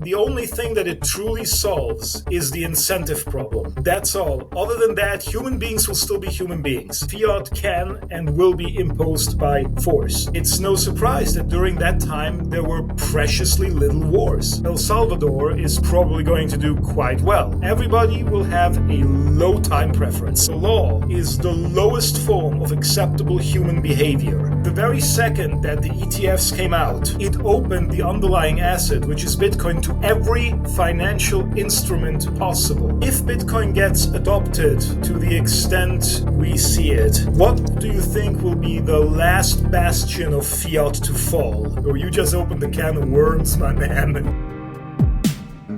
The only thing that it truly solves is the incentive problem. That's all. Other than that, human beings will still be human beings. Fiat can and will be imposed by force. It's no surprise that during that time there were preciously little wars. El Salvador is probably going to do quite well. Everybody will have a low time preference. The law is the lowest form of acceptable human behavior. The very second that the ETFs came out, it opened the underlying asset, which is Bitcoin, to every financial instrument possible. If Bitcoin gets adopted to the extent we see it, what do you think will be the last bastion of fiat to fall? Or you just opened the can of worms, my man.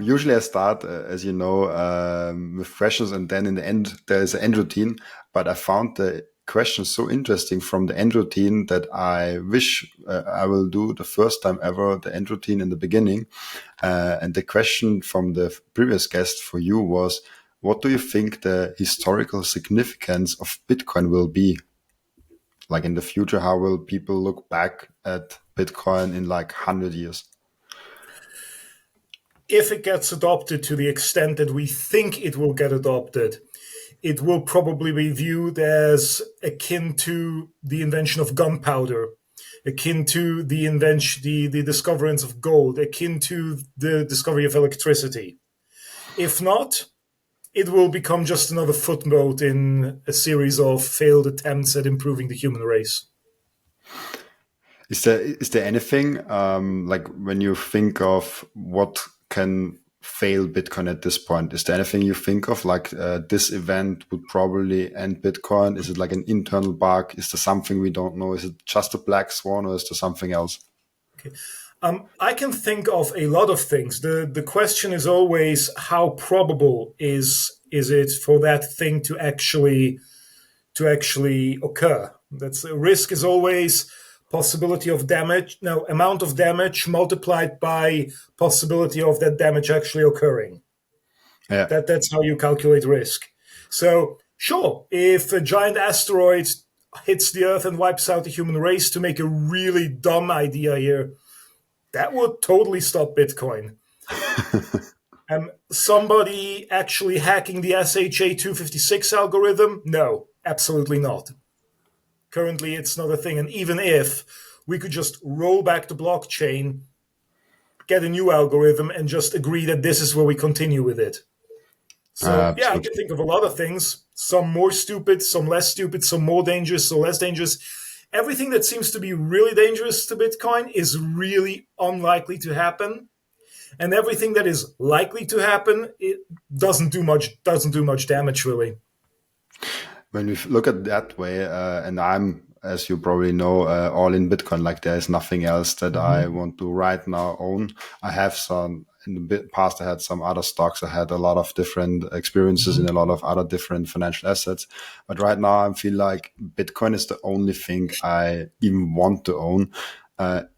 Usually I start, as you know, with questions, and then in the end there is an end routine. But I found the question so interesting from the end routine that I wish I will do the first time ever the end routine in the beginning. And the question from the previous guest for you was, what do you think the historical significance of Bitcoin will be? Like in the future, how will people look back at Bitcoin in like 100 years? If it gets adopted to the extent that we think it will get adopted, it will probably be viewed as akin to the invention of gunpowder, akin to the discoverance of gold, akin to the discovery of electricity. If not, it will become just another footnote in a series of failed attempts at improving the human race. Is there anything like when you think of what can fail Bitcoin at this point? Is there anything you think of like this event would probably end Bitcoin? Is it like an internal bug? Is there something we don't know? Is it just a black swan, or is there something else? Okay. I can think of a lot of things. The question is always how probable is it for that thing to actually occur. That's a risk is always possibility of damage, amount of damage multiplied by possibility of that damage actually occurring. Yeah. That's how you calculate risk. So sure, if a giant asteroid hits the Earth and wipes out the human race, to make a really dumb idea here, that would totally stop Bitcoin. Somebody actually hacking the SHA-256 algorithm? No, absolutely not. Currently, it's not a thing. And even if we could just roll back the blockchain, get a new algorithm, and just agree that this is where we continue with it. So, yeah, I can think of a lot of things. Some more stupid, some less stupid, some more dangerous, some less dangerous. Everything that seems to be really dangerous to Bitcoin is really unlikely to happen. And everything that is likely to happen, it doesn't do much damage, really. When we look at it that way, and I'm, as you probably know, all in Bitcoin, like there is nothing else that I want to right now own. I have some, in the past I had some other stocks. I had a lot of different experiences in a lot of other different financial assets. But right now I feel like Bitcoin is the only thing I even want to own,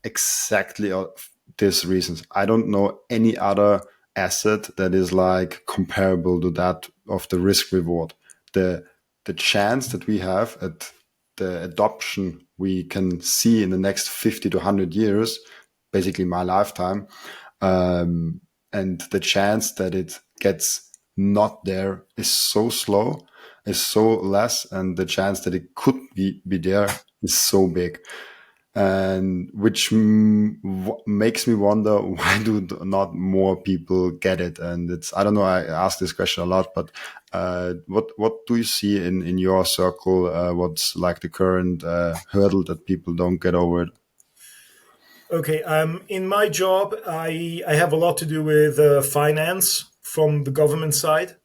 exactly of these reasons. I don't know any other asset that is like comparable to that of the risk reward. The chance that we have at the adoption we can see in the next 50 to 100 years, basically my lifetime, and the chance that it gets not there is so slow, is so less, and the chance that it could be there is so big. And which makes me wonder, why do not more people get it? And it's, I don't know, I ask this question a lot, but what do you see in your circle? What's like the current hurdle that people don't get over it? Okay, in my job, I have a lot to do with finance from the government side.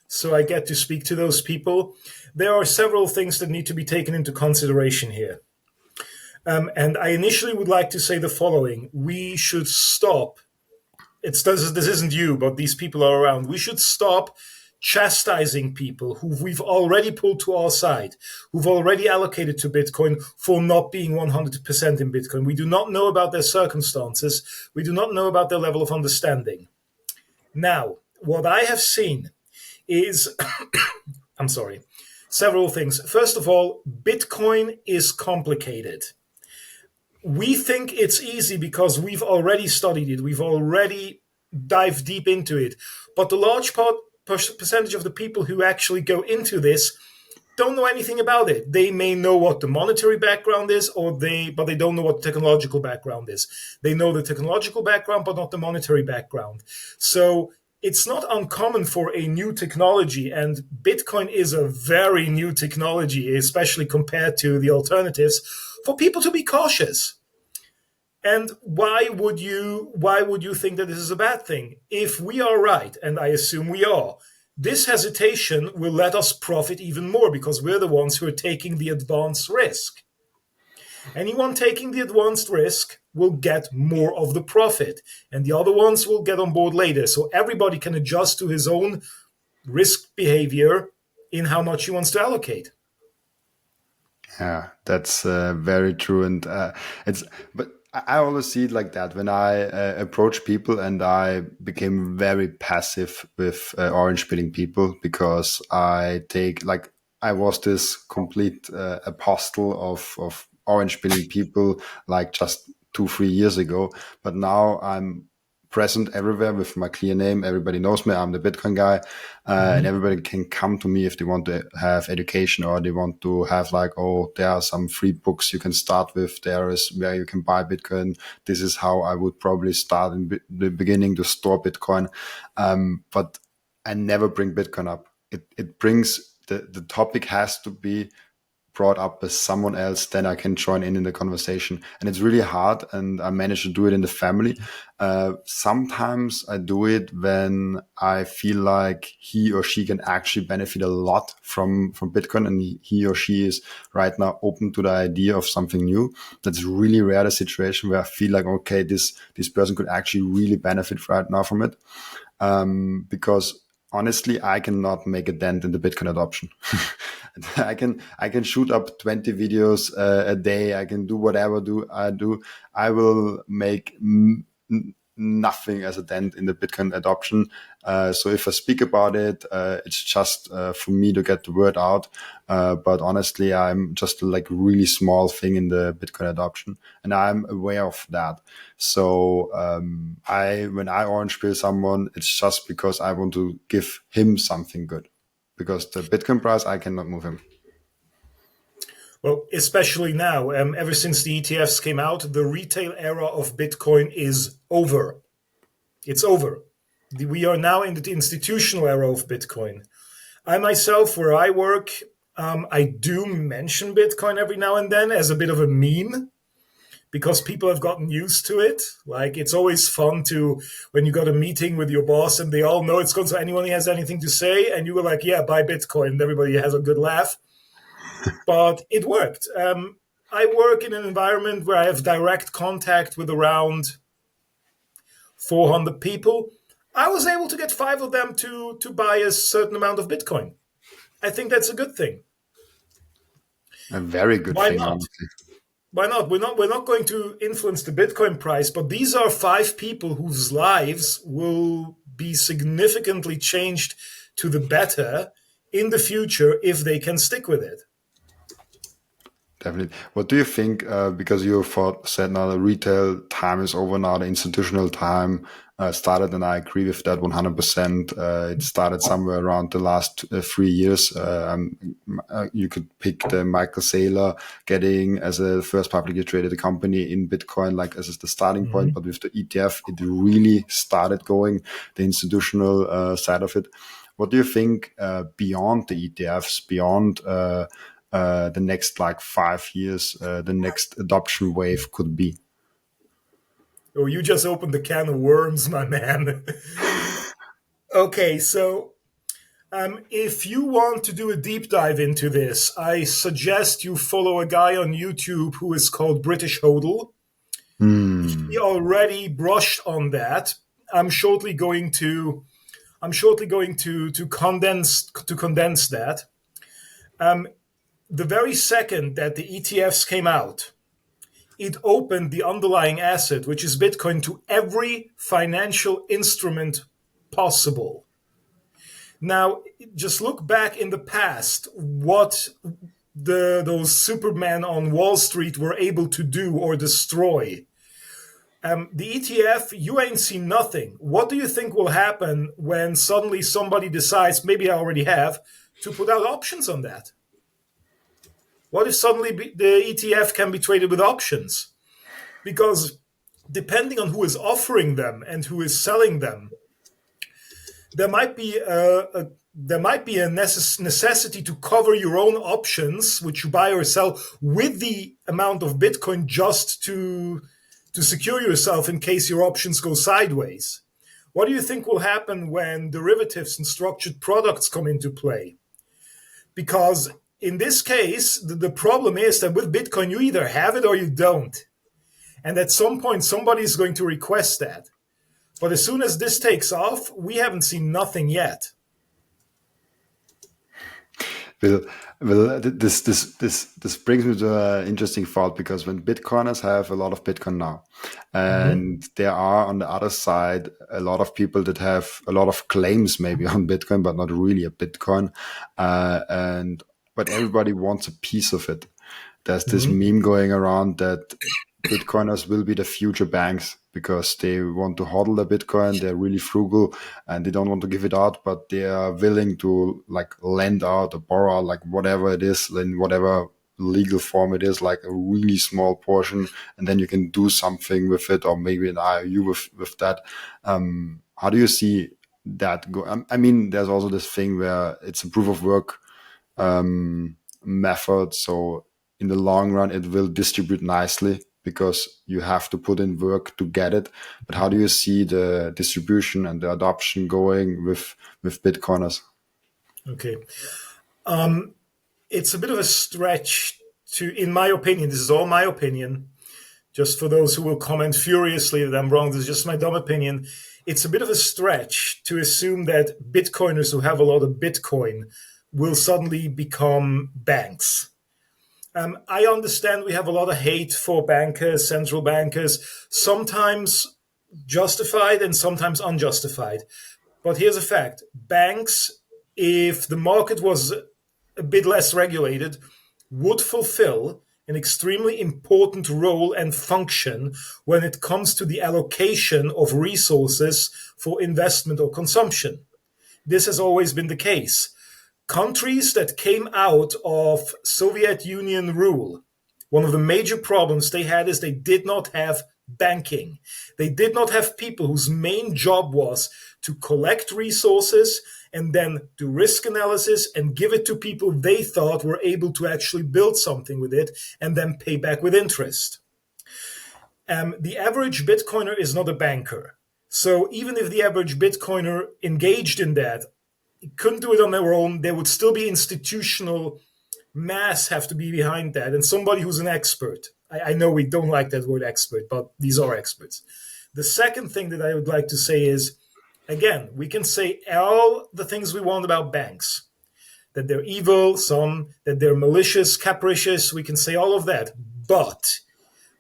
So I get to speak to those people. There are several things that need to be taken into consideration here. And I initially would like to say the following. We should stop. This isn't you, but these people are around. We should stop chastising people who we've already pulled to our side, who've already allocated to Bitcoin for not being 100% in Bitcoin. We do not know about their circumstances. We do not know about their level of understanding. Now, what I have seen is, several things. First of all, Bitcoin is complicated. We think it's easy because we've already studied it. We've already dive deep into it. But the large percentage of the people who actually go into this don't know anything about it. They may know what the monetary background is, but they don't know what the technological background is. They know the technological background, but not the monetary background. So it's not uncommon for a new technology, and Bitcoin is a very new technology, especially compared to the alternatives, for people to be cautious. And why would you think that this is a bad thing? If we are right, and I assume we are, this hesitation will let us profit even more because we're the ones who are taking the advanced risk. Anyone taking the advanced risk will get more of the profit, and the other ones will get on board later. So everybody can adjust to his own risk behavior in how much he wants to allocate. Yeah, that's very true, and but I always see it like that when I approach people, and I became very passive with orange pilling people because I was this complete apostle of orange pilling people like just 2-3 years ago, but now I'm present everywhere with my clear name. Everybody knows me. I'm the Bitcoin guy, and everybody can come to me if they want to have education or they want to have like, oh, there are some free books you can start with. There is where you can buy Bitcoin. This is how I would probably start in the beginning to store Bitcoin. But I never bring Bitcoin up. It brings the topic has to be brought up with someone else, then I can join in the conversation. And it's really hard, and I manage to do it in the family. Sometimes I do it when I feel like he or she can actually benefit a lot from Bitcoin, and he or she is right now open to the idea of something new. That's really rare, the situation where I feel like, okay, this person could actually really benefit right now from it. Because honestly, I cannot make a dent in the Bitcoin adoption. I can shoot up 20 videos a day. I can do whatever I do. I will make nothing as a dent in the Bitcoin adoption. So if I speak about it, it's just for me to get the word out. But honestly, I'm just like really small thing in the Bitcoin adoption, and I'm aware of that. So when I orange pill someone, it's just because I want to give him something good. Because the Bitcoin price, I cannot move him. Well, especially now, ever since the ETFs came out, the retail era of Bitcoin is over. It's over. We are now in the institutional era of Bitcoin. I myself, where I work, I do mention Bitcoin every now and then as a bit of a meme because people have gotten used to it. Like, it's always fun when you got a meeting with your boss and they all know it's going to anyone who has anything to say, and you were like, yeah, buy Bitcoin. And everybody has a good laugh. But it worked. I work in an environment where I have direct contact with around 400 people. I was able to get 5 of them to buy a certain amount of Bitcoin. I think that's a good thing. A very good Why thing, not? honestly. Why not? We're not going to influence the Bitcoin price, but these are 5 people whose lives will be significantly changed to the better in the future if they can stick with it. Definitely. What do you think? Because you said now the retail time is over now, the institutional time started, and I agree with that 100%. It started somewhere around the last 3 years. You could pick the Michael Saylor getting as a first publicly traded company in Bitcoin, like as the starting point. But with the ETF, it really started going the institutional side of it. What do you think beyond the ETFs, beyond the next like 5 years, the next adoption wave could be? Oh, you just opened the can of worms, my man. Okay, so if you want to do a deep dive into this, I suggest you follow a guy on YouTube who is called British Hodl. He already brushed on that. I'm shortly going to condense that. The very second that the ETFs came out, it opened the underlying asset, which is Bitcoin, to every financial instrument possible. Now, just look back in the past what those supermen on Wall Street were able to do or destroy. The ETF, you ain't seen nothing. What do you think will happen when suddenly somebody decides, maybe I already have, to put out options on that? What if suddenly the ETF can be traded with options? Because depending on who is offering them and who is selling them, there might be a necessity to cover your own options, which you buy or sell, with the amount of Bitcoin just to secure yourself in case your options go sideways. What do you think will happen when derivatives and structured products come into play? Because in this case, the problem is that with Bitcoin, you either have it or you don't. And at some point, somebody is going to request that. But as soon as this takes off, we haven't seen nothing yet. This brings me to an interesting thought, because when Bitcoiners have a lot of Bitcoin now, and there are on the other side a lot of people that have a lot of claims maybe on Bitcoin, but not really a Bitcoin, but everybody wants a piece of it. There's this meme going around that Bitcoiners will be the future banks, because they want to hodl the Bitcoin. They're really frugal and they don't want to give it out, but they are willing to like lend out or borrow, like whatever it is, in whatever legal form it is, like a really small portion, and then you can do something with it, or maybe an IOU with that. How do you see that go? I mean, there's also this thing where it's a proof of work method. So in the long run, it will distribute nicely because you have to put in work to get it. But how do you see the distribution and the adoption going with Bitcoiners? Okay. It's a bit of a stretch in my opinion, this is all my opinion, just for those who will comment furiously that I'm wrong, this is just my dumb opinion. It's a bit of a stretch to assume that Bitcoiners who have a lot of Bitcoin will suddenly become banks. I understand we have a lot of hate for bankers, central bankers, sometimes justified and sometimes unjustified. But here's a fact. Banks, if the market was a bit less regulated, would fulfill an extremely important role and function when it comes to the allocation of resources for investment or consumption. This has always been the case. Countries that came out of Soviet Union rule, one of the major problems they had is they did not have banking. They did not have people whose main job was to collect resources and then do risk analysis and give it to people they thought were able to actually build something with it and then pay back with interest. The average Bitcoiner is not a banker. So even if the average Bitcoiner engaged in that, couldn't do it on their own, there would still be institutional mass have to be behind that, and somebody who's an expert. I know we don't like that word expert, but these are experts. The second thing that I would like to say is, again, we can say all the things we want about banks, that they're evil, that they're malicious, capricious, we can say all of that. But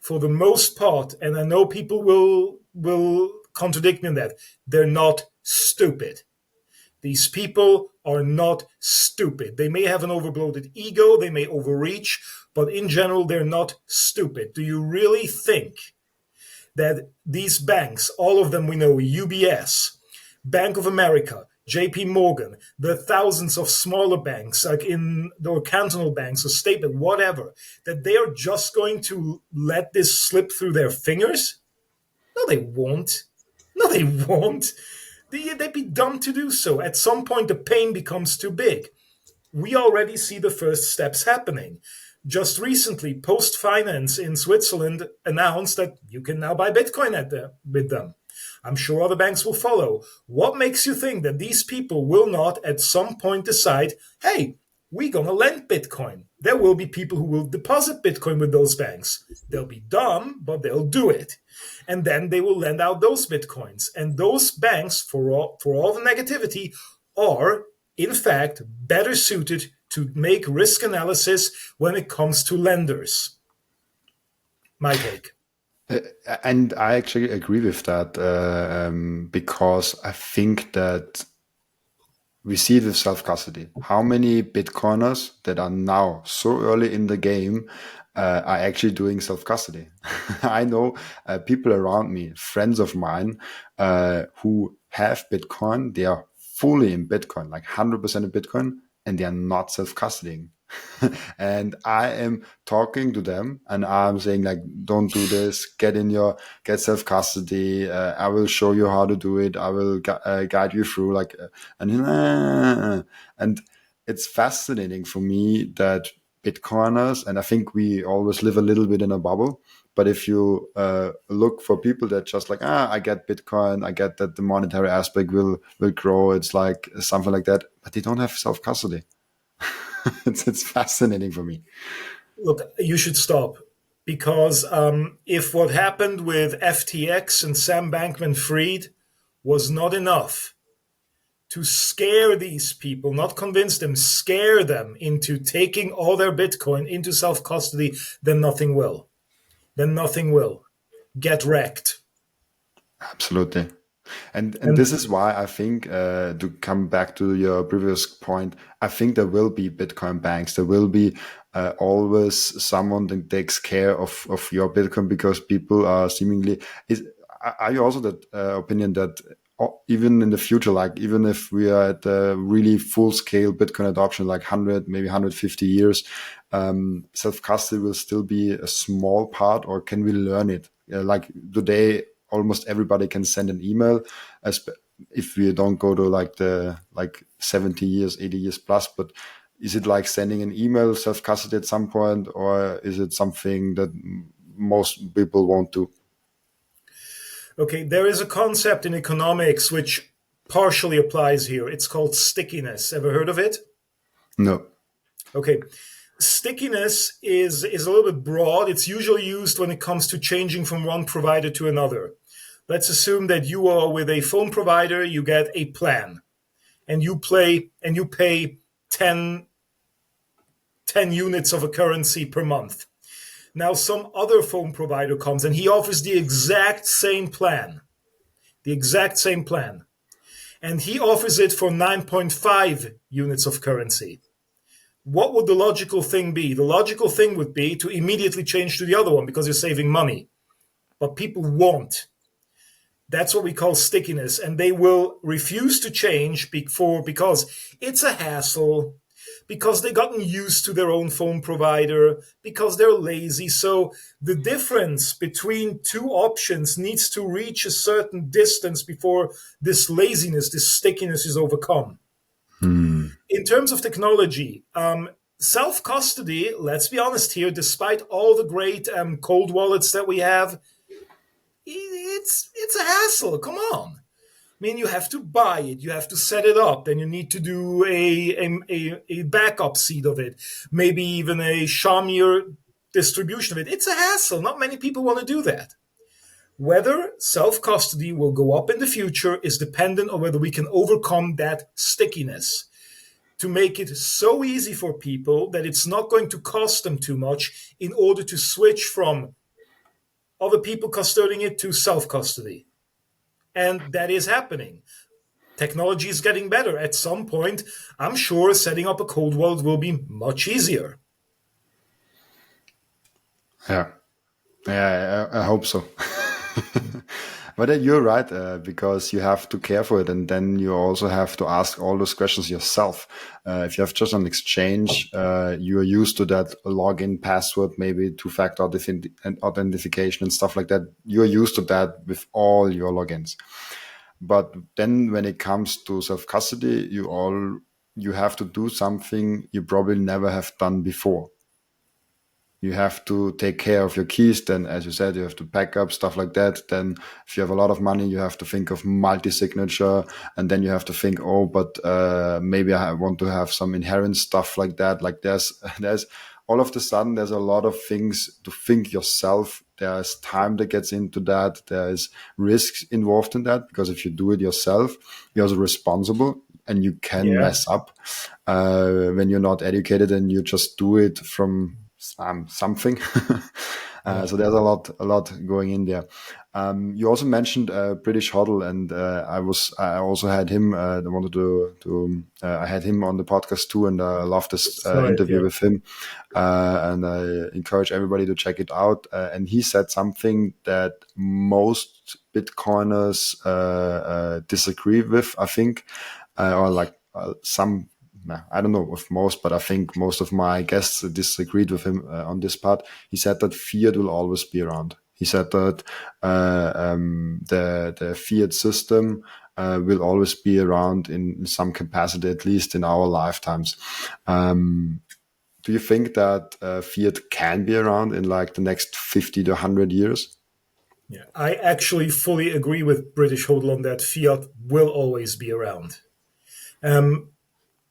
for the most part, and I know people will contradict me in that, they're not stupid. These people are not stupid. They may have an overbloated ego, they may overreach, but in general, they're not stupid. Do you really think that these banks, all of them we know, UBS, Bank of America, JP Morgan, the thousands of smaller banks, like or cantonal banks or state bank, whatever, that they are just going to let this slip through their fingers? No, they won't. No, they won't. They'd be dumb to do so. At some point, the pain becomes too big. We already see the first steps happening. Just recently, Post Finance in Switzerland announced that you can now buy Bitcoin with them. I'm sure other banks will follow. What makes you think that these people will not at some point decide, hey, we're going to lend Bitcoin? There will be people who will deposit Bitcoin with those banks. They'll be dumb, but they'll do it. And then they will lend out those Bitcoins. And those banks, for all the negativity, are, in fact, better suited to make risk analysis when it comes to lenders. My take. And I actually agree with that, because I think that we see it with self-custody. How many Bitcoiners that are now so early in the game are actually doing self-custody? I know people around me, friends of mine, who have Bitcoin. They are fully in Bitcoin, like 100% in Bitcoin, and they are not self-custodying. And I am talking to them and I'm saying like, don't do this, get self custody. I will show you how to do it. I will guide you through and it's fascinating for me that Bitcoiners, and I think we always live a little bit in a bubble. But if you look for people that just like, I get Bitcoin, I get that the monetary aspect will grow. It's like something like that, but they don't have self custody. It's fascinating for me. Look, you should stop because if what happened with FTX and Sam Bankman-Fried was not enough to scare these people, not convince them, scare them into taking all their Bitcoin into self-custody, then nothing will. Then nothing will. Get wrecked. Absolutely. And And this is why I think to come back to your previous point, I think there will be Bitcoin banks. There will be always someone that takes care of your Bitcoin because people are seemingly. Are you also that opinion that even in the future, like even if we are at a really full scale Bitcoin adoption, like 100, maybe 150 years, self custody will still be a small part, or can we learn it? Like today, almost everybody can send an email, as if we don't go to like 70 years, 80 years plus. But is it like sending an email self custody at some point, or is it something that most people won't do? okay, there is a concept in economics which partially applies here. It's called stickiness. Ever heard of it? No. Okay. Stickiness is a little bit broad. It's usually used when it comes to changing from one provider to another. Let's assume that you are with a phone provider, you get a plan, and you pay 10 units of a currency per month. Now some other phone provider comes and he offers the exact same plan. The exact same plan. And he offers it for 9.5 units of currency. What would the logical thing be? The logical thing would be to immediately change to the other one because you're saving money. But people won't. That's what we call stickiness, and they will refuse to change because it's a hassle, because they've gotten used to their own phone provider, because they're lazy. So the difference between two options needs to reach a certain distance before this laziness, this stickiness is overcome. Hmm. In terms of technology, self custody, let's be honest here, despite all the great cold wallets that we have, it's a hassle. Come on. I mean, you have to buy it, you have to set it up, then you need to do a backup seed of it, maybe even a Shamir distribution of it. It's a hassle. Not many people want to do that. Whether self custody will go up in the future is dependent on whether we can overcome that stickiness to make it so easy for people that it's not going to cost them too much in order to switch from other people custodying it to self custody. And that is happening. Technology is getting better. At some point, I'm sure setting up a cold wallet will be much easier. Yeah. Yeah, I hope so. But you're right, because you have to care for it, and then you also have to ask all those questions yourself. If you have just an exchange, you are used to that login password, maybe two-factor authentication and stuff like that. You're used to that with all your logins. But then when it comes to self-custody, you have to do something you probably never have done before. You have to take care of your keys. Then, as you said, you have to back up stuff like that. Then if you have a lot of money, you have to think of multi-signature, and then you have to think, oh, but maybe I want to have some inherent stuff like that. Like there's all of a sudden, there's a lot of things to think yourself. There's time that gets into that. There's risks involved in that, because if you do it yourself, you're also responsible, and you can Yeah. mess up when you're not educated and you just do it from something. Yeah. So there's a lot going in there. You also mentioned British Hodl, and I also had him. I wanted I had him on the podcast too, and I loved this Saw it, interview yeah. with him. And I encourage everybody to check it out. And he said something that most Bitcoiners disagree with, I think, or like some. Nah, I don't know if most, but I think most of my guests disagreed with him on this part. He said that fiat will always be around. He said that the fiat system will always be around in some capacity, at least in our lifetimes. Do you think that fiat can be around in like the next 50 to 100 years? Yeah. I actually fully agree with British Hodl on that. Fiat will always be around.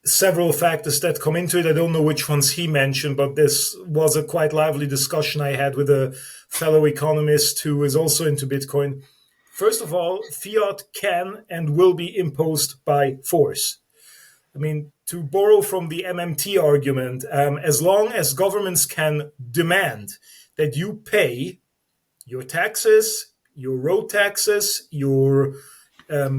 Several factors that come into it. I don't know which ones he mentioned, but this was a quite lively discussion I had with a fellow economist who is also into Bitcoin. First of all, fiat can and will be imposed by force. I mean, to borrow from the MMT argument, as long as governments can demand that you pay your taxes, your road taxes, your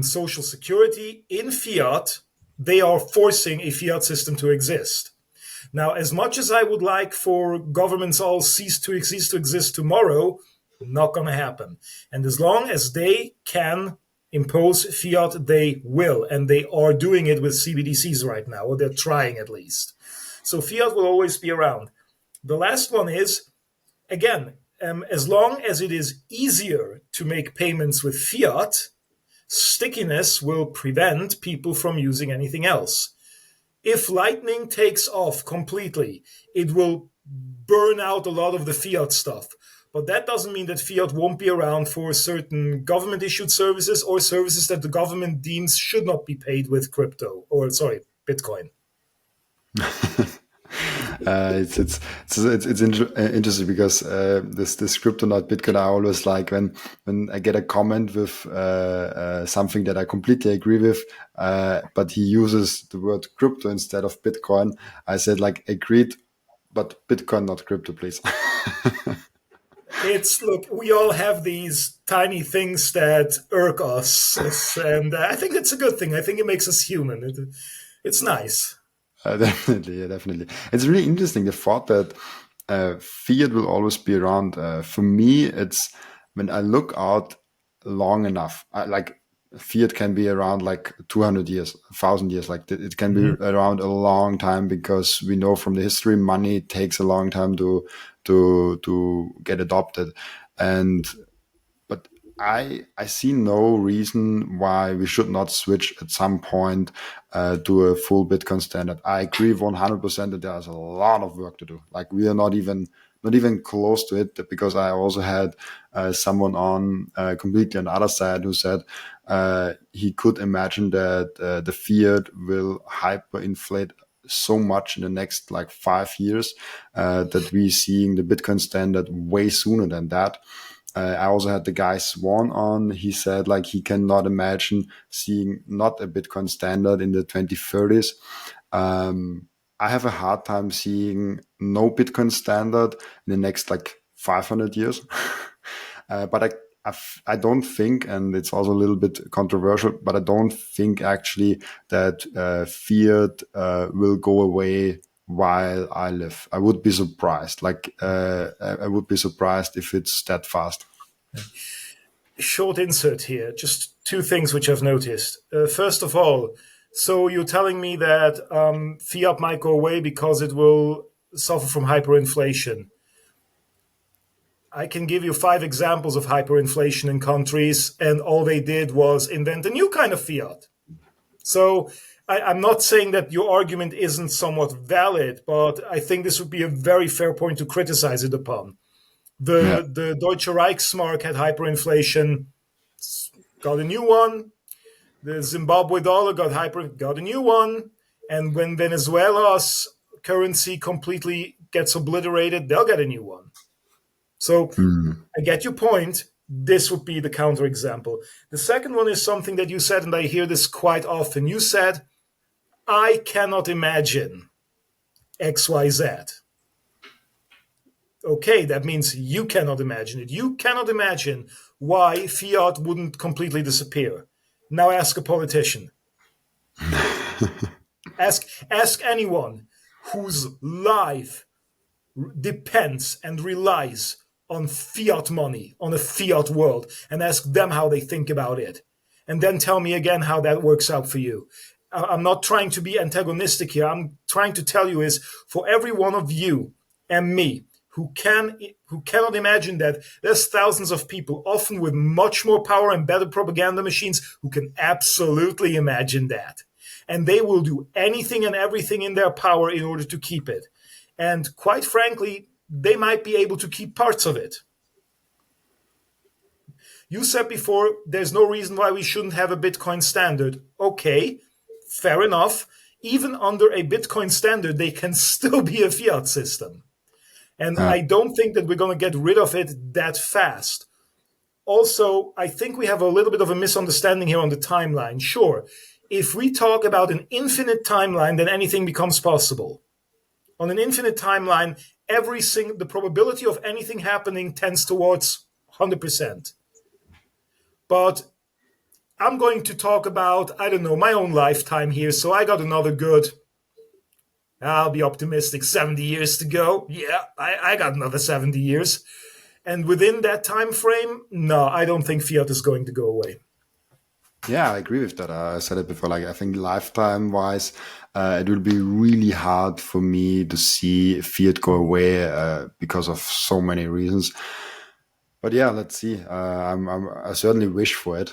social security in fiat, they are forcing a fiat system to exist. Now, as much as I would like for governments all cease to exist tomorrow, not going to happen. And as long as they can impose fiat, they will. And they are doing it with CBDCs right now, or they're trying at least. So fiat will always be around. The last one is, again, as long as it is easier to make payments with fiat, stickiness will prevent people from using anything else. If Lightning takes off completely, it will burn out a lot of the fiat stuff. But that doesn't mean that fiat won't be around for certain government issued services or services that the government deems should not be paid with Bitcoin. Interesting because this crypto not Bitcoin, I always like when I get a comment with something that I completely agree with, but he uses the word crypto instead of Bitcoin. I said like agreed, but Bitcoin not crypto, please. Look, we all have these tiny things that irk us, and I think it's a good thing. I think it makes us human. It's nice. Definitely, yeah, definitely. It's really interesting the thought that fiat will always be around. For me, it's when I look out long enough. Like fiat can be around like 200 years, 1,000 years. Like it can be around a long time because we know from the history, money takes a long time to get adopted, and but I see no reason why we should not switch at some point to a full Bitcoin standard. I agree 100% that there's a lot of work to do. Like we are not even close to it, because I also had someone on completely on the other side who said he could imagine that the fiat will hyperinflate so much in the next like 5 years that we seeing the Bitcoin standard way sooner than that. I also had the guy Swan on. He said like he cannot imagine seeing not a Bitcoin standard in the 2030s. I have a hard time seeing no Bitcoin standard in the next like 500 years. But I don't think, and it's also a little bit controversial, but I don't think actually that fiat will go away while I live. I would be surprised. I would be surprised if it's that fast. Short insert here. Just two things which I've noticed. First of all, so you're telling me that fiat might go away because it will suffer from hyperinflation. I can give you 5 examples of hyperinflation in countries, and all they did was invent a new kind of fiat. So I'm not saying that your argument isn't somewhat valid, but I think this would be a very fair point to criticize it upon. Yeah. The Deutsche Reichsmark had hyperinflation, got a new one. The Zimbabwe dollar got a new one. And when Venezuela's currency completely gets obliterated, they'll get a new one. So I get your point. This would be the counterexample. The second one is something that you said, and I hear this quite often. You said, I cannot imagine XYZ. Okay, that means you cannot imagine it. You cannot imagine why fiat wouldn't completely disappear. Now ask a politician. Ask anyone whose life depends and relies on fiat money, on a fiat world, and ask them how they think about it. And then tell me again how that works out for you. I'm not trying to be antagonistic here. I'm trying to tell you is for every one of you and me who cannot imagine that there's thousands of people, often with much more power and better propaganda machines, who can absolutely imagine that. And they will do anything and everything in their power in order to keep it. And quite frankly, they might be able to keep parts of it. You said before, there's no reason why we shouldn't have a Bitcoin standard. Okay, fair enough. Even under a Bitcoin standard, they can still be a fiat system. And I don't think that we're going to get rid of it that fast. Also, I think we have a little bit of a misunderstanding here on the timeline. Sure, if we talk about an infinite timeline, then anything becomes possible. On an infinite timeline, the probability of anything happening tends towards 100%. But I'm going to talk about, I don't know, my own lifetime here. So I got another good, I'll be optimistic, 70 years to go. Yeah, I got another 70 years. And within that time frame, no, I don't think fiat is going to go away. Yeah, I agree with that. I said it before. Like, I think lifetime wise, it will be really hard for me to see fiat go away because of so many reasons. But yeah, let's see. I certainly wish for it.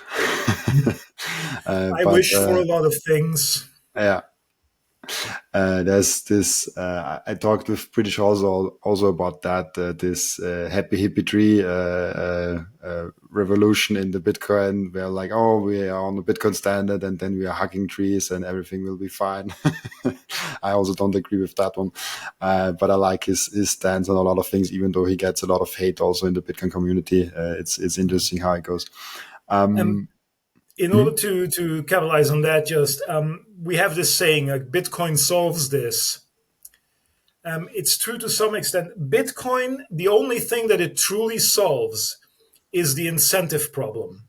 I wish for a lot of things. Yeah. There's this. I talked with British also about that. This happy hippie tree revolution in the Bitcoin. Where like, oh, we are on the Bitcoin standard, and then we are hugging trees, and everything will be fine. I also don't agree with that one, but I like his stance on a lot of things. Even though he gets a lot of hate also in the Bitcoin community, it's interesting how it goes. In order to capitalize on that, we have this saying, like, Bitcoin solves this. It's true to some extent. Bitcoin, the only thing that it truly solves is the incentive problem.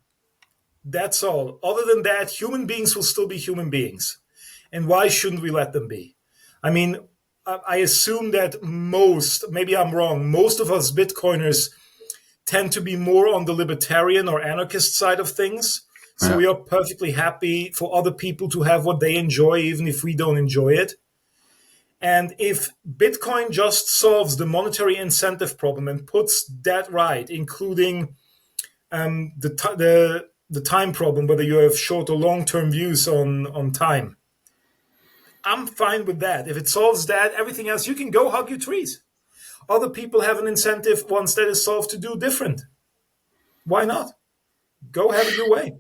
That's all. Other than that, human beings will still be human beings. And why shouldn't we let them be? I mean, I assume that maybe I'm wrong, most of us Bitcoiners tend to be more on the libertarian or anarchist side of things. So we are perfectly happy for other people to have what they enjoy, even if we don't enjoy it. And if Bitcoin just solves the monetary incentive problem and puts that right, including the time problem, whether you have short or long-term views on time, I'm fine with that. If it solves that, everything else, you can go hug your trees. Other people have an incentive once that is solved to do different. Why not? Go have it your way.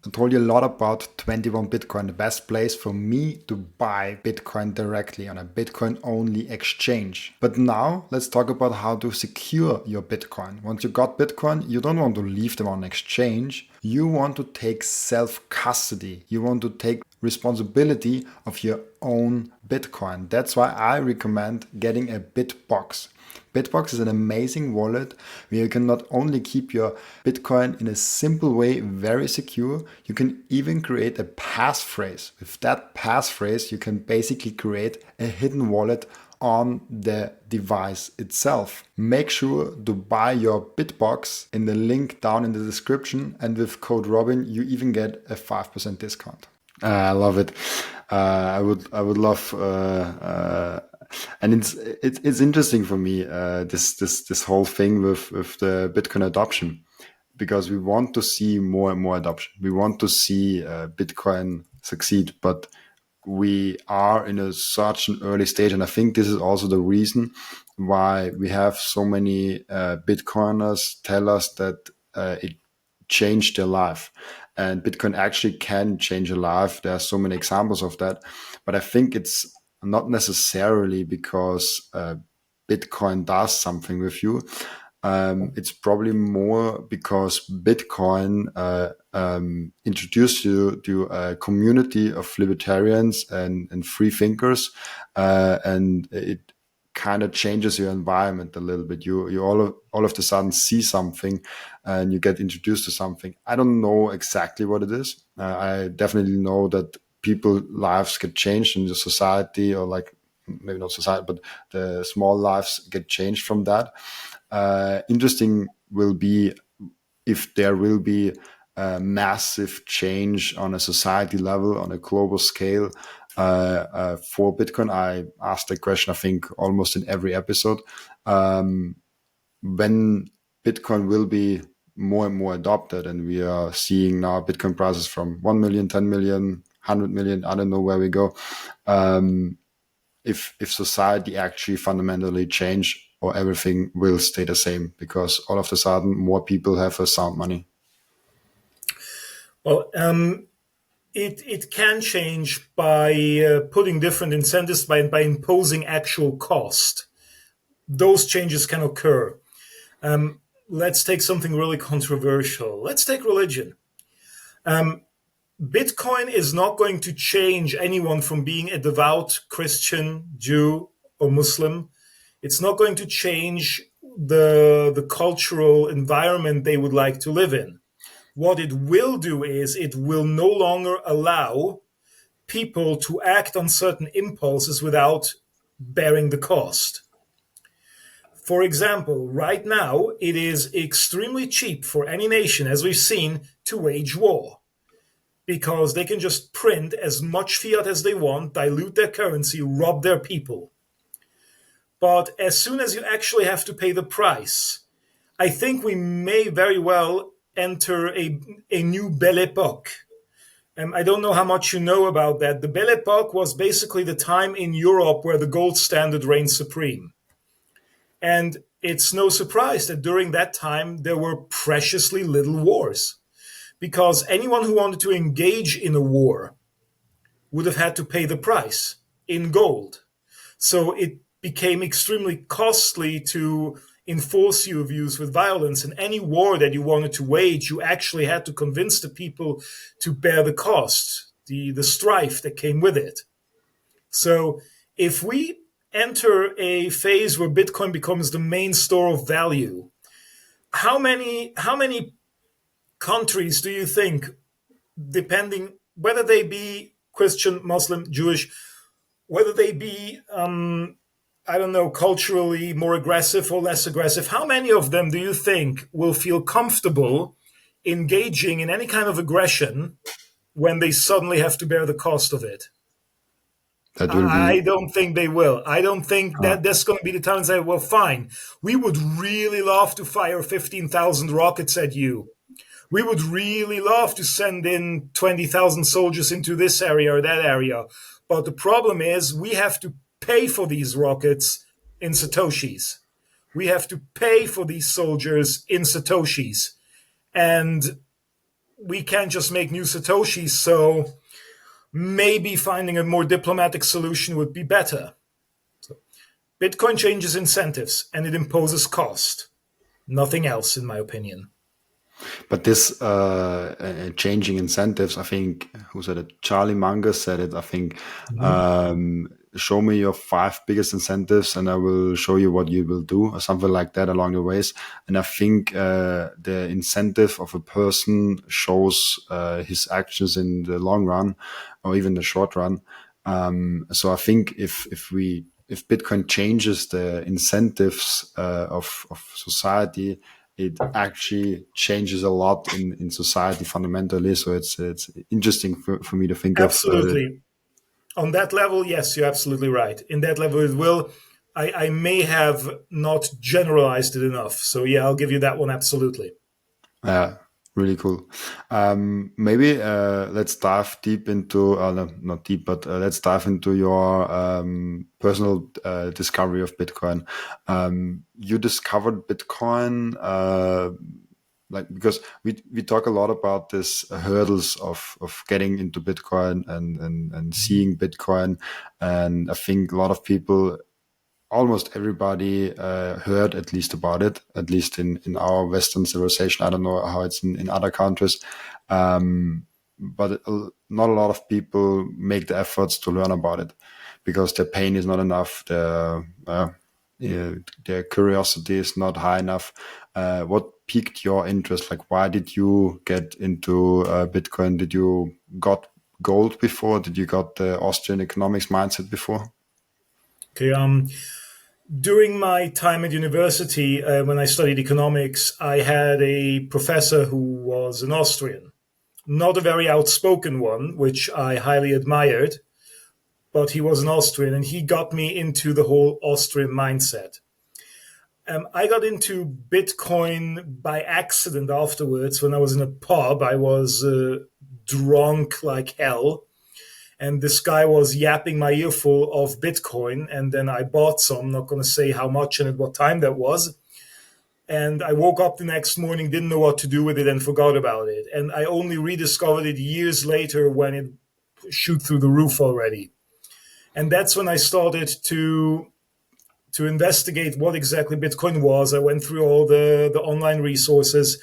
I told you a lot about 21 Bitcoin, the best place for me to buy Bitcoin directly on a Bitcoin only exchange. But now let's talk about how to secure your Bitcoin. Once you got Bitcoin, you don't want to leave them on exchange. You want to take self-custody. You want to take responsibility of your own Bitcoin. That's why I recommend getting a BitBox. BitBox is an amazing wallet where you can not only keep your Bitcoin in a simple way, very secure, you can even create a passphrase. With that passphrase, you can basically create a hidden wallet on the device itself. Make sure to buy your BitBox in the link down in the description, and with code Robin, you even get a 5% discount. I love it. I would love. And it's interesting for me this whole thing with the Bitcoin adoption, because we want to see more and more adoption. We want to see Bitcoin succeed, but we are in such an early stage, and I think this is also the reason why we have so many Bitcoiners tell us that it changed their life. And Bitcoin actually can change a life. There are so many examples of that. But I think it's not necessarily because Bitcoin does something with you. It's probably more because Bitcoin introduced you to a community of libertarians and free thinkers. And it kind of changes your environment a little bit. You all of a sudden see something, and you get introduced to something. I don't know exactly what it is. I definitely know that people lives get changed in the society, or like maybe not society, but the small lives get changed from that. Interesting will be if there will be a massive change on a society level, on a global scale, for Bitcoin. I asked the question, I think, almost in every episode. When Bitcoin will be more and more adopted, and we are seeing now Bitcoin prices from 1 million, 10 million, 100 million, I don't know where we go. If society actually fundamentally change, or everything will stay the same because all of a sudden more people have a sound money. Well, it can change by putting different incentives, by imposing actual cost. Those changes can occur. Let's take something really controversial. Let's take religion. Bitcoin is not going to change anyone from being a devout Christian, Jew, or Muslim. It's not going to change the cultural environment they would like to live in. What it will do is it will no longer allow people to act on certain impulses without bearing the cost. For example, right now, it is extremely cheap for any nation, as we've seen, to wage war, because they can just print as much fiat as they want, dilute their currency, rob their people. But as soon as you actually have to pay the price, I think we may very well enter a new Belle Epoque. I don't know how much you know about that. The Belle Epoque was basically the time in Europe where the gold standard reigned supreme. And it's no surprise that during that time there were preciously little wars, because anyone who wanted to engage in a war would have had to pay the price in gold. So it became extremely costly to enforce your views with violence. And any war that you wanted to wage, you actually had to convince the people to bear the cost, the strife that came with it. So if we enter a phase where Bitcoin becomes the main store of value, how many countries do you think, depending whether they be Christian, Muslim, Jewish, whether they be I don't know, culturally more aggressive or less aggressive, how many of them do you think will feel comfortable engaging in any kind of aggression when they suddenly have to bear the cost of it? That will be. I don't think they will. I don't think that that's going to be the time to say, well, fine, we would really love to fire 15,000 rockets at you. We would really love to send in 20,000 soldiers into this area or that area. But the problem is we have to pay for these rockets in Satoshis. We have to pay for these soldiers in Satoshis. And we can't just make new Satoshis, so maybe finding a more diplomatic solution would be better. So, Bitcoin changes incentives and it imposes cost. Nothing else, in my opinion. But this changing incentives, I think, who said it? Charlie Munger said it, I think. Show me your 5 biggest incentives and I will show you what you will do, or something like that along the ways. And I think the incentive of a person shows his actions in the long run or even the short run. So I think if Bitcoin changes the incentives of society, it actually changes a lot in society fundamentally. So it's interesting for me to think Absolutely. On that level, yes, you're absolutely right. In that level, it will. I may have not generalized it enough. So yeah, I'll give you that one absolutely. Yeah, really cool. Maybe let's dive deep into, no, not deep, but let's dive into your personal discovery of Bitcoin. You discovered Bitcoin, like, because we talk a lot about this hurdles of getting into Bitcoin and seeing Bitcoin, and I think a lot of people, almost everybody heard at least about it, at least in our Western civilization. I don't know how it's in other countries, but not a lot of people make the efforts to learn about it because their pain is not enough. their curiosity is not high enough. What piqued your interest? Like, why did you get into Bitcoin? Did you got gold before? Did you got the Austrian economics mindset before? Okay. During my time at university, when I studied economics, I had a professor who was an Austrian, not a very outspoken one, which I highly admired, but he was an Austrian, and he got me into the whole Austrian mindset. I got into Bitcoin by accident afterwards. When I was in a pub, I was drunk like hell, and this guy was yapping my earful of Bitcoin, and then I bought some. Not going to say how much and at what time that was. And I woke up the next morning, didn't know what to do with it, and forgot about it. And I only rediscovered it years later when it shoot through the roof already. And that's when I started to investigate what exactly Bitcoin was. I went through all the online resources.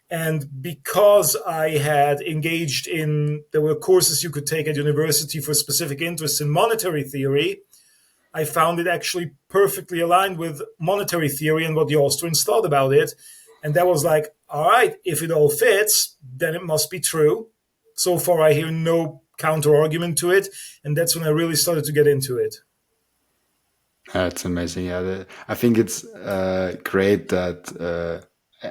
And because I had engaged in, there were courses you could take at university for specific interests in monetary theory, I found it actually perfectly aligned with monetary theory and what the Austrians thought about it. And that was like, all right, if it all fits, then it must be true. So far, I hear no counter argument to it. And that's when I really started to get into it. That's amazing. Yeah, I think it's great that.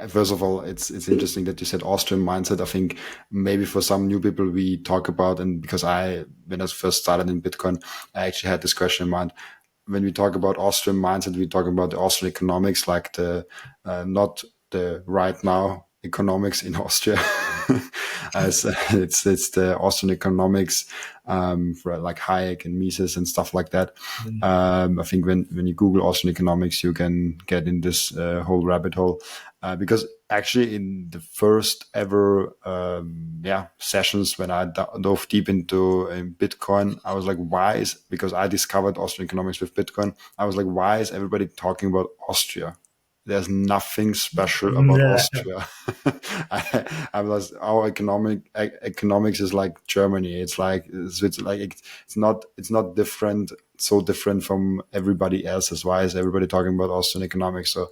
First of all, it's interesting that you said Austrian mindset. I think maybe for some new people we talk about, and because when I first started in Bitcoin, I actually had this question in mind. When we talk about Austrian mindset, we talk about the Austrian economics, like the not the right now economics in Austria, as it's the Austrian economics for like Hayek and Mises and stuff like that. I think when you Google Austrian economics, you can get in this whole rabbit hole. Because actually in the first ever sessions when I dove deep into Bitcoin, I was like, because I discovered Austrian economics with Bitcoin, I was like, why is everybody talking about Austria? There's nothing special about Austria. I was our economics is like Germany. It's like Switzerland. It's not different. So different from everybody else's. Why is everybody talking about Austrian economics? So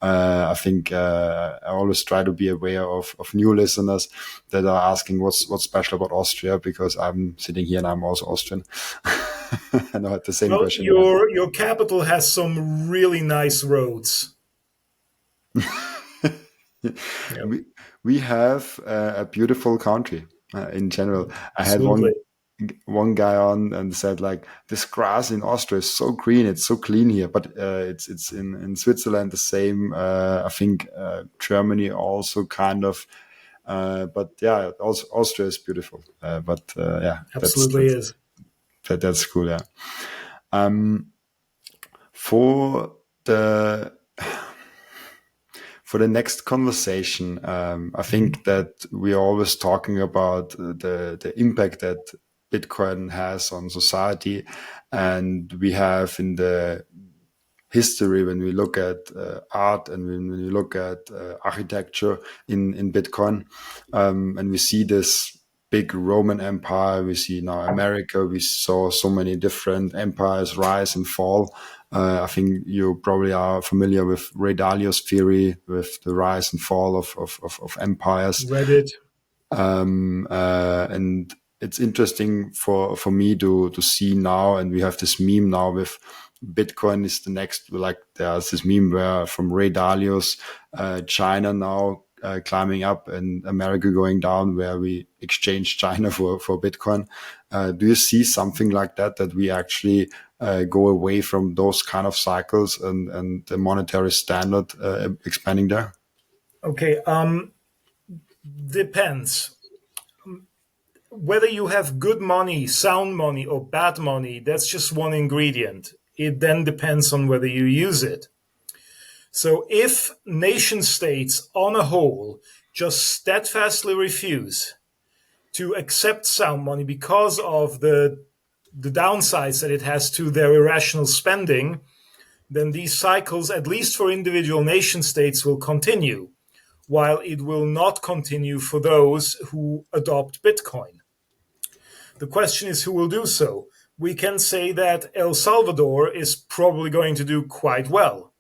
I think I always try to be aware of new listeners that are asking what's special about Austria, because I'm sitting here and I'm also Austrian. And I had the same question. Your capital has some really nice roads. Yeah. We have a beautiful country in general. Absolutely. I had one guy on and said like, this grass in Austria is so green, it's so clean here, but it's in Switzerland the same. I think Germany also kind of, but yeah, also Austria is beautiful. Absolutely is. That's cool. Yeah. For the next conversation, I think that we're always talking about the impact that Bitcoin has on society. And we have in the history, when we look at art and when we look at architecture in Bitcoin, and we see this big Roman Empire, we see now America, we saw so many different empires rise and fall. I think you probably are familiar with Ray Dalio's theory with the rise and fall of empires. Read it. And it's interesting for me to see now, and we have this meme now with Bitcoin is the next, like there's this meme where from Ray Dalio's China now climbing up and America going down, where we exchange China for Bitcoin. Do you see something like that we actually go away from those kind of cycles and the monetary standard expanding there? Okay. Depends. Whether you have good money, sound money, or bad money, that's just one ingredient. It then depends on whether you use it. So if nation states on a whole just steadfastly refuse to accept sound money because of the downsides that it has to their irrational spending, then these cycles, at least for individual nation states, will continue, while it will not continue for those who adopt Bitcoin. The question is who will do so. we can say that El Salvador is probably going to do quite well.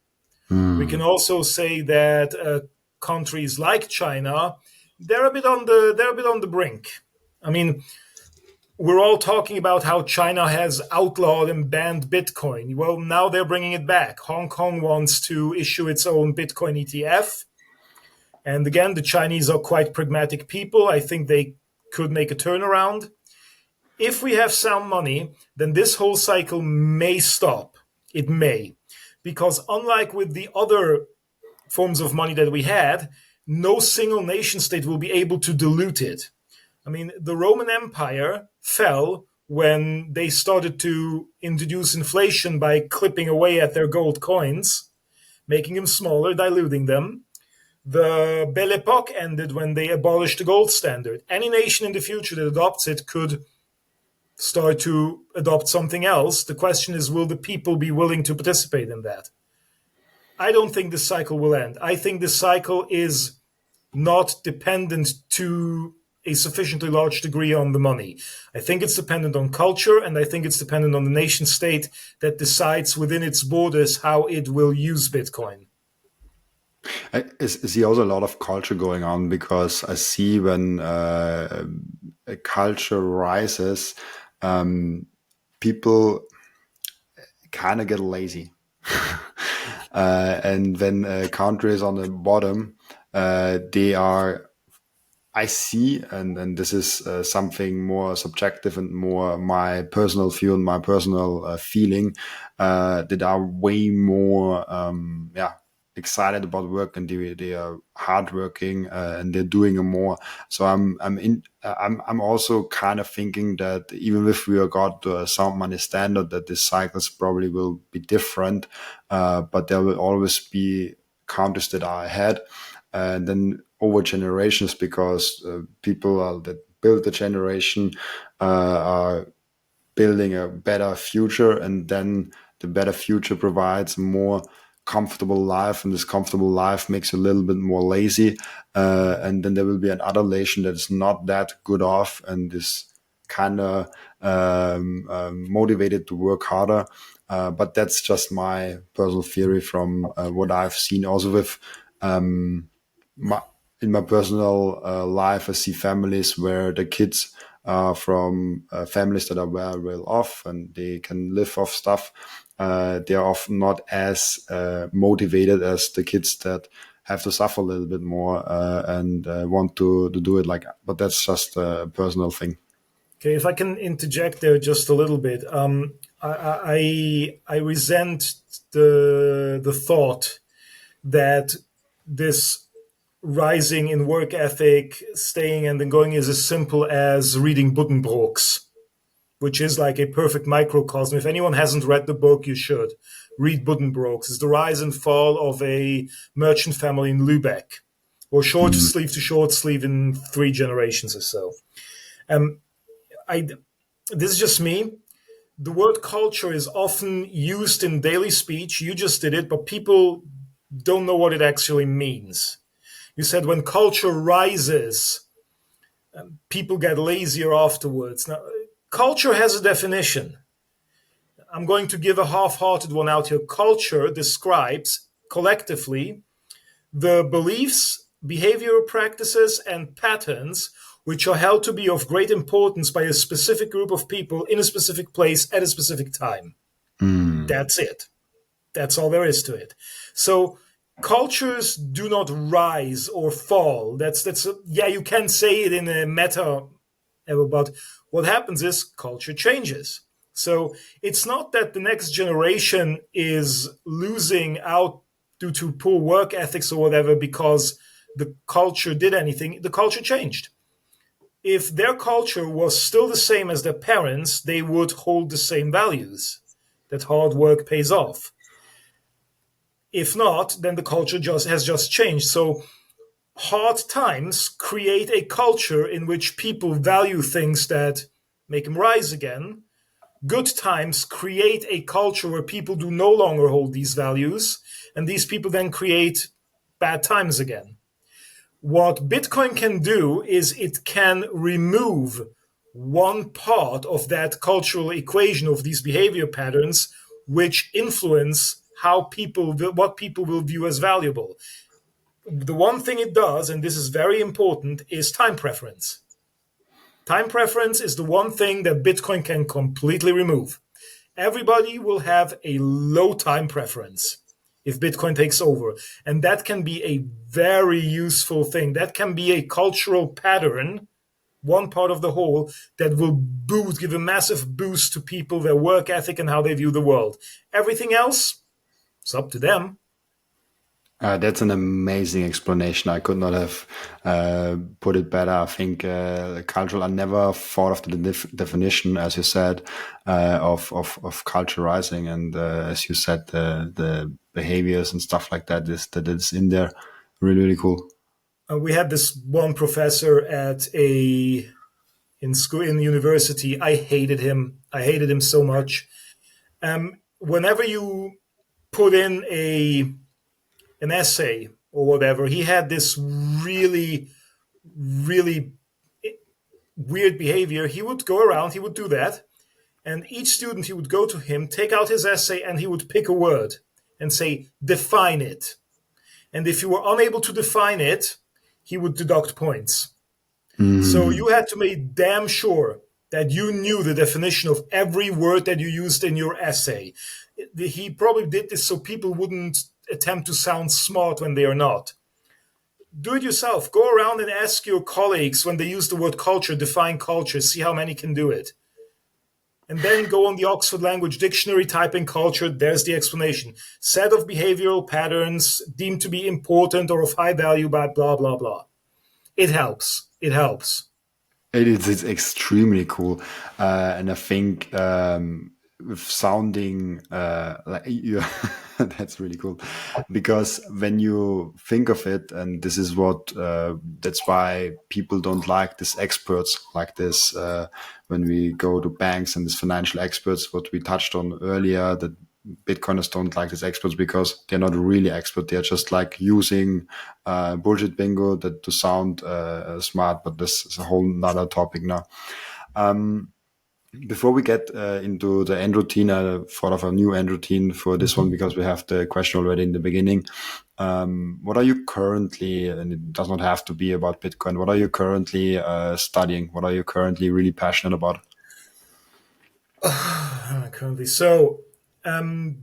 We can also say that countries like China, they're a bit on the brink. I mean, we're all talking about how China has outlawed and banned Bitcoin. Well, now they're bringing it back. Hong Kong wants to issue its own Bitcoin ETF. And again, the Chinese are quite pragmatic people. I think they could make a turnaround. If we have sound money, then this whole cycle may stop. It may. Because unlike with the other forms of money that we had, no single nation state will be able to dilute it. I mean, the Roman Empire fell when they started to introduce inflation by clipping away at their gold coins, making them smaller, diluting them. The Belle Epoque ended when they abolished the gold standard. Any nation in the future that adopts it could start to adopt something else. The question is, will the people be willing to participate in that? I don't think this cycle will end. I think this cycle is not dependent to a sufficiently large degree on the money. I think it's dependent on culture, and I think it's dependent on the nation state that decides within its borders how it will use Bitcoin. I see also a lot of culture going on, because I see when a culture rises, people kind of get lazy. And when a country is on the bottom, they are, I see, and this is something more subjective and more my personal view and my personal feeling, that are way more, excited about work, and they are hardworking, and they're doing more. So I'm also kind of thinking that even if we got to a sound money standard, that the cycles probably will be different, but there will always be countries that are ahead, and then over generations, because people that build the generation are building a better future, and then the better future provides more comfortable life, and this comfortable life makes you a little bit more lazy, and then there will be another nation that is not that good off and is kind of motivated to work harder, but that's just my personal theory from what I've seen. Also with in my personal life, I see families where the kids are from families that are very well off and they can live off stuff. They are often not as motivated as the kids that have to suffer a little bit more and want to do it like. But that's just a personal thing. Okay, if I can interject there just a little bit, I resent the thought that this rising in work ethic, staying and then going is as simple as reading Buddenbrooks, which is like a perfect microcosm. If anyone hasn't read the book, you should read Buddenbrooks. It's the rise and fall of a merchant family in Lübeck, or short sleeve to short sleeve in 3 generations or so. This is just me. The word culture is often used in daily speech. You just did it, but people don't know what it actually means. You said when culture rises, people get lazier afterwards. Now, culture has a definition. I'm going to give a half-hearted one out here. Culture describes collectively the beliefs, behavioral practices, and patterns which are held to be of great importance by a specific group of people in a specific place at a specific time. That's it. That's all there is to it. So cultures do not rise or fall. You can say it in a meta, but what happens is culture changes. So it's not that the next generation is losing out due to poor work ethics or whatever because the culture did anything. The culture changed. If their culture was still the same as their parents, they would hold the same values, that hard work pays off. If not, then the culture has just changed. So hard times create a culture in which people value things that make them rise again. Good times create a culture where people do no longer hold these values, and these people then create bad times again. What Bitcoin can do is it can remove one part of that cultural equation of these behavior patterns which influence what people will view as valuable. The one thing it does, and this is very important, is time preference. Time preference is the one thing that Bitcoin can completely remove. Everybody will have a low time preference if Bitcoin takes over. And that can be a very useful thing. That can be a cultural pattern, one part of the whole, that will give a massive boost to people, their work ethic, and how they view the world. Everything else, it's up to them. That's an amazing explanation. I could not have put it better. I think cultural. I never thought of the definition, as you said, of culturalizing, and as you said, the behaviors and stuff like that is in there. Really, really cool. We had this one professor in school, in university. I hated him. I hated him so much. Whenever you put in an essay or whatever, he had this really, really weird behavior. He would go around, he would do that, and each student, he would go to him, take out his essay, and he would pick a word and say, define it. And if you were unable to define it, he would deduct points. So you had to make damn sure that you knew the definition of every word that you used in your essay. He probably did this so people wouldn't attempt to sound smart when they are not. Do it yourself. Go around and ask your colleagues when they use the word culture, define culture, see how many can do it. And then go on the Oxford Language Dictionary, type in culture, there's the explanation. Set of behavioral patterns deemed to be important or of high value by blah, blah, blah. It helps. It helps. It's extremely cool, and I think with sounding like you, that's really cool, because when you think of it, and this is what that's why people don't like these experts like this. When we go to banks and these financial experts, what we touched on earlier, that Bitcoiners don't like these experts because they're not really expert. They're just like using bullshit bingo to sound smart, but this is a whole nother topic now. Before we get into the end routine, I thought of a new end routine for this one because we have the question already in the beginning. What are you currently, and it does not have to be about Bitcoin, what are you currently studying? What are you currently really passionate about?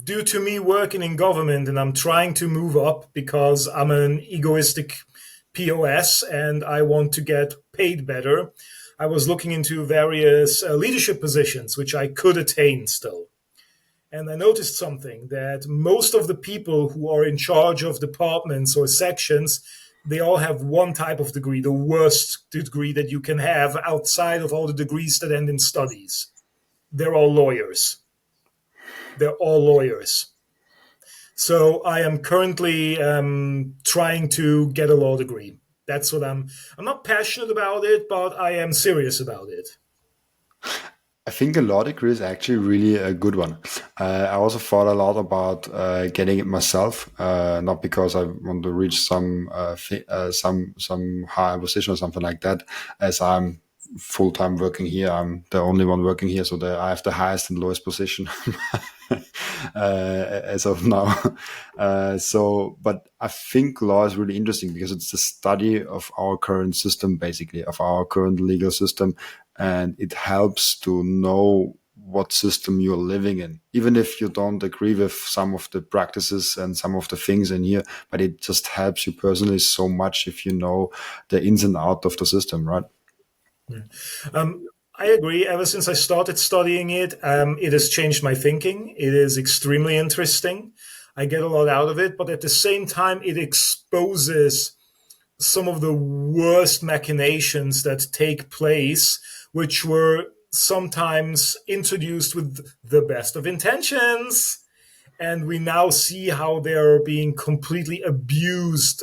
Due to me working in government, and I'm trying to move up because I'm an egoistic POS and I want to get paid better, I was looking into various leadership positions, which I could attain still. And I noticed something, that most of the people who are in charge of departments or sections, they all have one type of degree, the worst degree that you can have outside of all the degrees that end in studies. They're all lawyers. They're all lawyers. So I am currently trying to get a law degree. That's what I'm not passionate about it, but I am serious about it. I think a law degree is actually really a good one. I also thought a lot about getting it myself, not because I want to reach some high position or something like that, as I'm full-time working here. I'm the only one working here, so I have the highest and lowest position as of now. But I think law is really interesting because it's the study of our current system, basically, of our current legal system, and it helps to know what system you're living in, even if you don't agree with some of the practices and some of the things in here, but it just helps you personally so much if you know the ins and out of the system, right? I agree. Ever since I started studying it, it has changed my thinking. It is extremely interesting. I get a lot out of it, but at the same time, it exposes some of the worst machinations that take place, which were sometimes introduced with the best of intentions. And we now see how they're being completely abused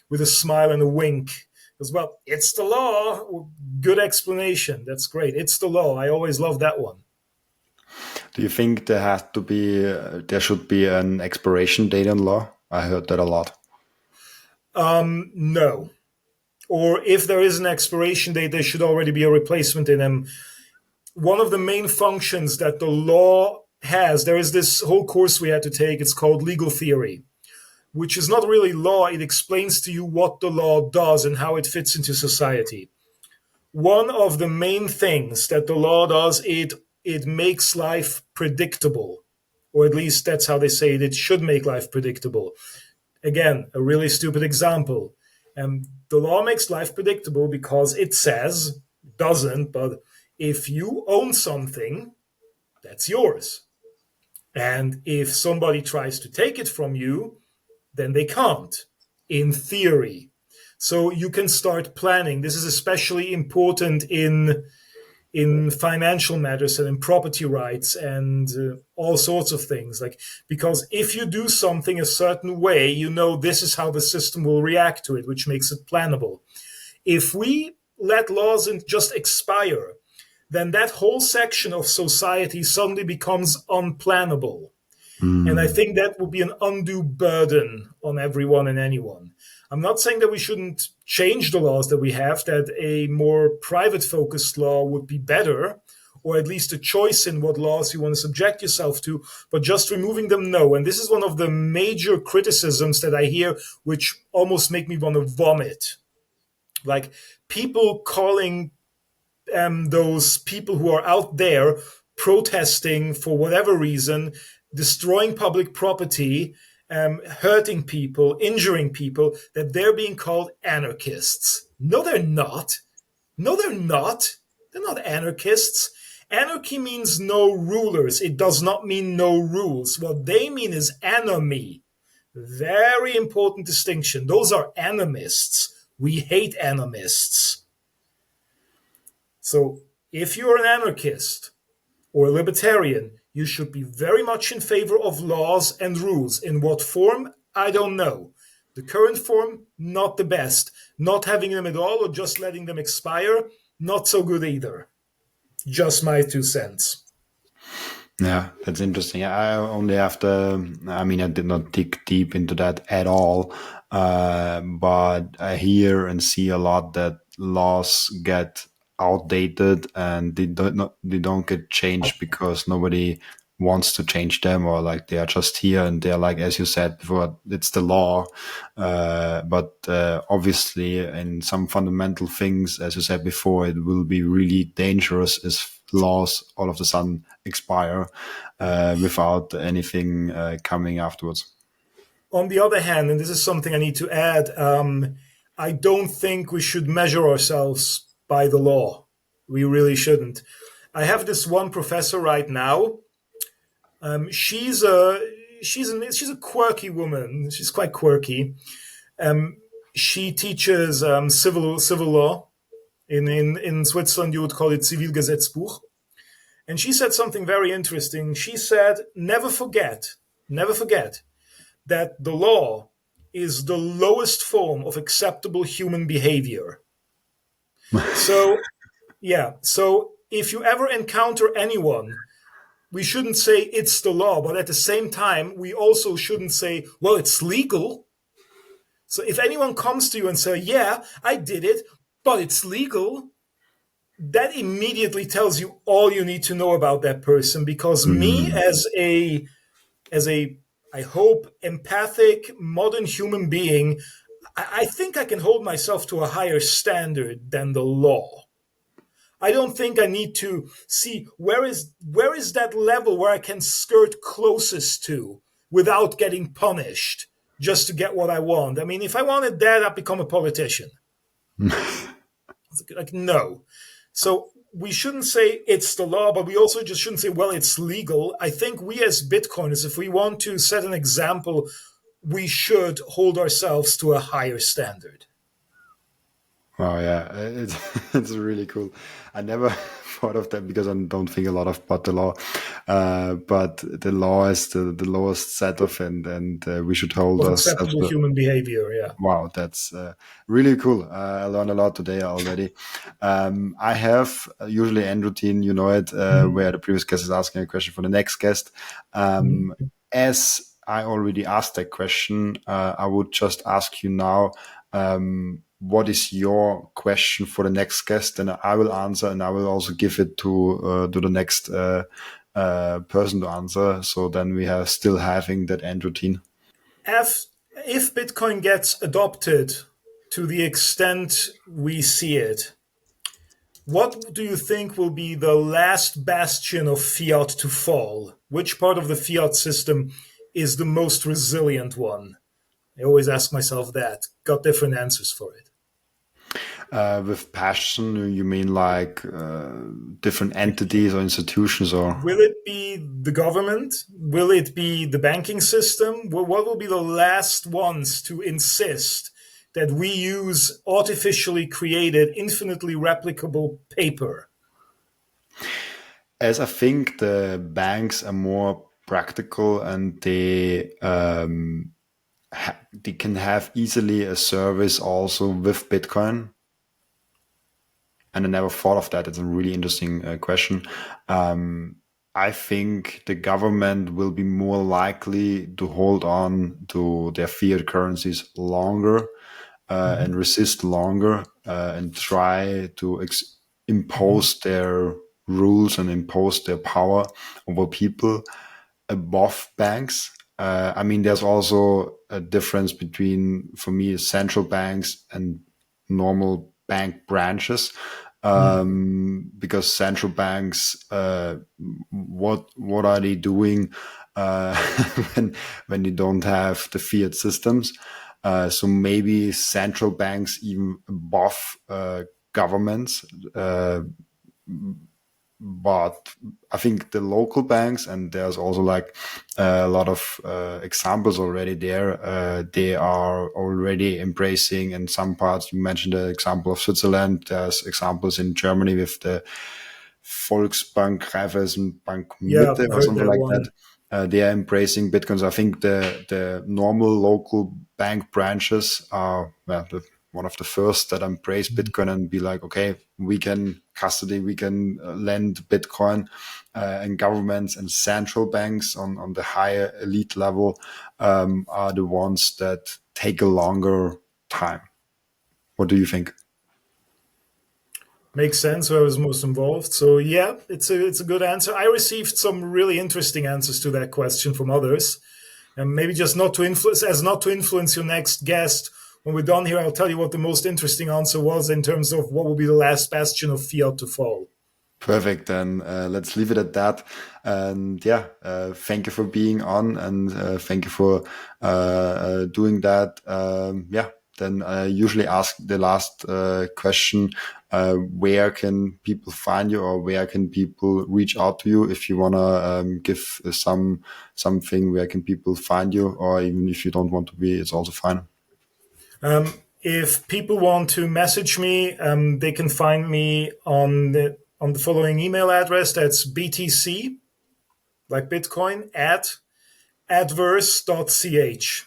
with a smile and a wink. As well, it's the law. Good explanation. That's great. It's the law. I always love that one. Do you think there should be an expiration date on law? I heard that a lot. No. or if there is an expiration date, there should already be a replacement in them. One of the main functions that the law has, there is this whole course we had to take, it's called legal theory, which is not really law. It explains to you what the law does and how it fits into society. One of the main things that the law does, it makes life predictable, or at least that's how they say it. It should make life predictable. Again, a really stupid example. The law makes life predictable because it says, doesn't, but if you own something, that's yours. And if somebody tries to take it from you, then they can't, in theory. So you can start planning. This is especially important in financial matters and in property rights and all sorts of things. Like, because if you do something a certain way, you know this is how the system will react to it, which makes it plannable. If we let laws just expire, then that whole section of society suddenly becomes unplannable. And I think that would be an undue burden on everyone and anyone. I'm not saying that we shouldn't change the laws that we have, that a more private focused law would be better, or at least a choice in what laws you want to subject yourself to, but just removing them, no. And this is one of the major criticisms that I hear, which almost make me want to vomit. Like people calling those people who are out there protesting for whatever reason, destroying public property, hurting people, injuring people, that they're being called anarchists. No, they're not. No, they're not. They're not anarchists. Anarchy means no rulers. It does not mean no rules. What they mean is enemy. Very important distinction. Those are animists. We hate animists. So if you're an anarchist or a libertarian, you should be very much in favor of laws and rules. In what form? I don't know. The current form, not the best. Not having them at all or just letting them expire, not so good either. Just my 2 cents. Yeah, that's interesting. I only have I mean, I did not dig deep into that at all, but I hear and see a lot that laws get outdated and they don't get changed because nobody wants to change them, or like they are just here and they're like, as you said before, it's the law. But obviously in some fundamental things, as you said before, it will be really dangerous if laws all of a sudden expire without anything coming afterwards. On the other hand, and this is something I need to add, I don't think we should measure ourselves by the law. We really shouldn't. I have this one professor right now. She's a quirky woman. She's quite quirky. She teaches civil law. In Switzerland, you would call it Zivilgesetzbuch. And she said something very interesting. She said, never forget that the law is the lowest form of acceptable human behavior. So, yeah. So if you ever encounter anyone, we shouldn't say it's the law, but at the same time, we also shouldn't say, well, it's legal. So if anyone comes to you and say, yeah, I did it, but it's legal, that immediately tells you all you need to know about that person. Because me as a I hope empathic modern human being, I think I can hold myself to a higher standard than the law. I don't think I need to see where is that level where I can skirt closest to without getting punished just to get what I want. I mean, if I wanted that, I'd become a politician. Like, no. So we shouldn't say it's the law, but we also just shouldn't say, well, it's legal. I think we as Bitcoiners, if we want to set an example, we should hold ourselves to a higher standard. Oh yeah, it's really cool. I never thought of that because I don't think a lot about the law. But the law is the lowest set of, and we should hold Of ourselves acceptable human behavior, yeah. Wow, that's really cool. I learned a lot today already. I have usually end routine, you know it, where the previous guest is asking a question for the next guest. As I already asked that question, I would just ask you now, what is your question for the next guest? And I will answer, and I will also give it to the next person to answer. So then we are still having that end routine. If Bitcoin gets adopted to the extent we see it, what do you think will be the last bastion of fiat to fall? Which part of the fiat system is the most resilient one? I always ask myself that. Got different answers for it. With passion, you mean like different entities or institutions, or? Will it be the government? Will it be the banking system? What will be the last ones to insist that we use artificially created, infinitely replicable paper? As I think the banks are more practical, and they can have easily a service also with Bitcoin. And I never thought of that. It's a really interesting question. I think the government will be more likely to hold on to their fiat currencies longer and resist longer and try to impose their rules and impose their power over people above banks. I mean, there's also a difference between, for me, central banks and normal bank branches. Because central banks, what are they doing when you don't have the fiat systems? So maybe central banks even above governments. But I think the local banks, and there's also like a lot of examples already there, they are already embracing in some parts. You mentioned the example of Switzerland. There's examples in Germany with the Volksbank, Raiffeisenbank Yeah, Mitte I or heard something that like one. that. They are embracing Bitcoins. I think the normal local bank branches are one of the first that embrace Bitcoin and be like, okay, we can custody, we can lend Bitcoin, and governments and central banks on the higher elite level are the ones that take a longer time. What do you think? Makes sense. Who was most involved? So yeah, it's a good answer. I received some really interesting answers to that question from others, and maybe just not to influence your next guest. When we're done here, I'll tell you what the most interesting answer was in terms of what will be the last bastion of fiat to fall. Perfect. Then let's leave it at that. And yeah, thank you for being on, and thank you for doing that. Yeah. Then I usually ask the last question: where can people find you, or where can people reach out to you if you wanna give something? Where can people find you, or even if you don't want to be, it's also fine. If people want to message me, they can find me on the following email address. That's BTC, like Bitcoin, at adverse.ch.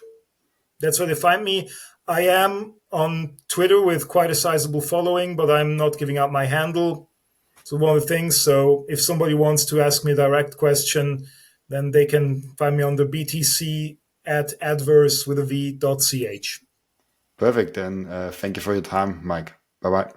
That's where they find me. I am on Twitter with quite a sizable following, but I'm not giving out my handle. So one of the things. So if somebody wants to ask me a direct question, then they can find me on the BTC at adverse with a v.ch. Perfect. Then thank you for your time, Mike. Bye bye.